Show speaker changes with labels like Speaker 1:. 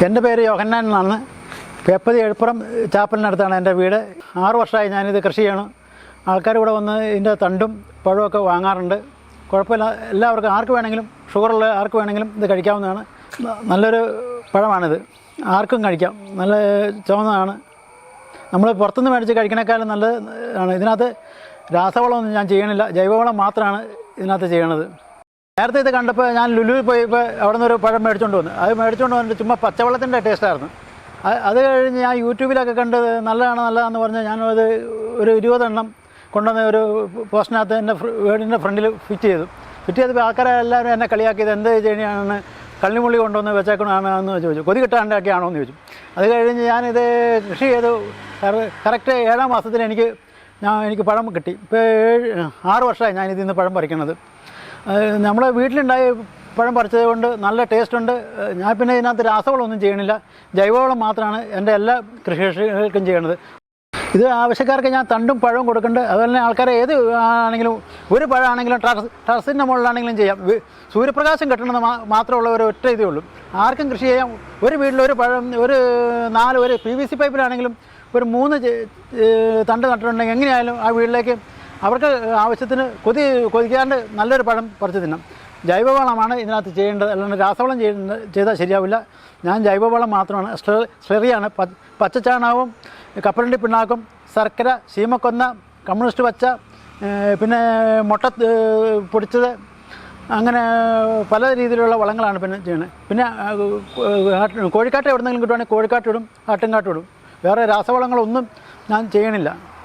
Speaker 1: എൻ്റെ പേര് യോഹന്നാൻ എന്നാണ്. പേപ്പതി എഴുപ്പുറം ചാപ്പലിനടുത്താണ് എൻ്റെ വീട്. 6 വർഷമായി ഞാനിത് കൃഷി ചെയ്യണം. ആൾക്കാർ ഇവിടെ വന്ന് ഇതിൻ്റെ തണ്ടും പഴമൊക്കെ വാങ്ങാറുണ്ട്. കുഴപ്പമില്ല, എല്ലാവർക്കും ആർക്ക് വേണമെങ്കിലും, ഷുഗറുള്ള ആർക്ക് വേണമെങ്കിലും ഇത് കഴിക്കാവുന്നതാണ്. നല്ലൊരു പഴമാണിത്, ആർക്കും കഴിക്കാം. നല്ല ചുവന്നതാണ്. നമ്മൾ പുറത്തുനിന്ന് മേടിച്ച് കഴിക്കണേക്കാളും നല്ലതാണ്. ഇതിനകത്ത് രാസവളമൊന്നും ഞാൻ ചെയ്യണില്ല, ജൈവവളം മാത്രമാണ് ഇതിനകത്ത് ചെയ്യണത്. നേരത്തെ ഇത് കണ്ടപ്പോൾ ഞാൻ ലുലുവിൽ പോയപ്പോൾ അവിടെ നിന്നൊരു പഴം മേടിച്ചുകൊണ്ട് വന്നു. അത് മേടിച്ചുകൊണ്ട് വന്നിട്ട് ചുമ്മാ പച്ചവെള്ളത്തിൻ്റെ ടേസ്റ്റായിരുന്നു. അത് കഴിഞ്ഞ് ഞാൻ യൂട്യൂബിലൊക്കെ കണ്ട് നല്ലതാണെന്ന് പറഞ്ഞ് ഞാനത് ഒരു 20 എണ്ണം കൊണ്ടുവന്ന് ഒരു പോസ്റ്റിനകത്ത് എൻ്റെ വീടിൻ്റെ ഫ്രണ്ടിൽ ഫിറ്റ് ചെയ്തപ്പോൾ ആൾക്കാരെല്ലാവരും എന്നെ കളിയാക്കിയത് എന്ത് ചെയ്യണമാണ്, കള്ളിമുള്ളി കൊണ്ടുവന്ന് വെച്ചേക്കണമെന്ന് ചോദിച്ചു. കൊതി കിട്ടാണ്ടൊക്കെയാണോ എന്ന് ചോദിച്ചു. അത് കഴിഞ്ഞ് ഞാനിത് കൃഷി ചെയ്തു. കറക്റ്റ് 7-ാം മാസത്തിൽ എനിക്ക് പഴം കിട്ടി. ഇപ്പോൾ 6 വർഷമായി ഞാനിതിൽ നിന്ന് പഴം പറിക്കുന്നത്. നമ്മളെ വീട്ടിലുണ്ടായി പഴം പറിച്ചത് കൊണ്ട് നല്ല ടേസ്റ്റുണ്ട്. ഞാൻ പിന്നെ ഇതിനകത്ത് രാസവളമൊന്നും ചെയ്യണില്ല, ജൈവവളം മാത്രമാണ് എൻ്റെ എല്ലാ കൃഷികൾക്കും ചെയ്യണത്. ഇത് ആവശ്യക്കാർക്ക് ഞാൻ തണ്ടും പഴവും കൊടുക്കുന്നുണ്ട്. അതുപോലെ തന്നെ ആൾക്കാരെ ഏത് ആണെങ്കിലും, ഒരു പഴമാണെങ്കിലും ടെറസിൻ്റെ മുകളിലാണെങ്കിലും ചെയ്യാം. സൂര്യപ്രകാശം കിട്ടണമെന്ന് മാത്രമുള്ള ഒറ്റ ഇതേ ഉള്ളൂ. ആർക്കും കൃഷി ചെയ്യാം. ഒരു വീട്ടിലൊരു പഴം, ഒരു PVC പൈപ്പിലാണെങ്കിലും ഒരു 3 തണ്ട് നട്ടിട്ടുണ്ടെങ്കിൽ എങ്ങനെയായാലും ആ വീട്ടിലേക്ക് അവർക്ക് ആവശ്യത്തിന് കൊതിക്കാണ്ട് നല്ലൊരു പഴം പറിച്ച് തിന്നാം. ജൈവവളമാണ് ഇതിനകത്ത് ചെയ്യേണ്ടത്, അല്ലാണ്ട് രാസവളം ചെയ്താൽ ശരിയാവില്ല. ഞാൻ ജൈവവളം മാത്രമാണ്. സ്ലെറിയാണ്, പച്ചച്ചാണകവും കപ്പലണ്ടി പിണ്ണാക്കും, ശർക്കര, ശീമക്കൊന്ന, കമ്മ്യൂണിസ്റ്റ് പച്ച, പിന്നെ മുട്ട പൊടിച്ചത്, അങ്ങനെ പല രീതിയിലുള്ള വളങ്ങളാണ് പിന്നെ ചെയ്യുന്നത്. പിന്നെ കോഴിക്കാട്ട എവിടെന്നെങ്കിലും കിട്ടുവാണെങ്കിൽ കോഴിക്കാട്ടിടും, ആട്ടുംകാട്ടിടും. വേറെ രാസവളങ്ങളൊന്നും ഞാൻ ചെയ്യണില്ല.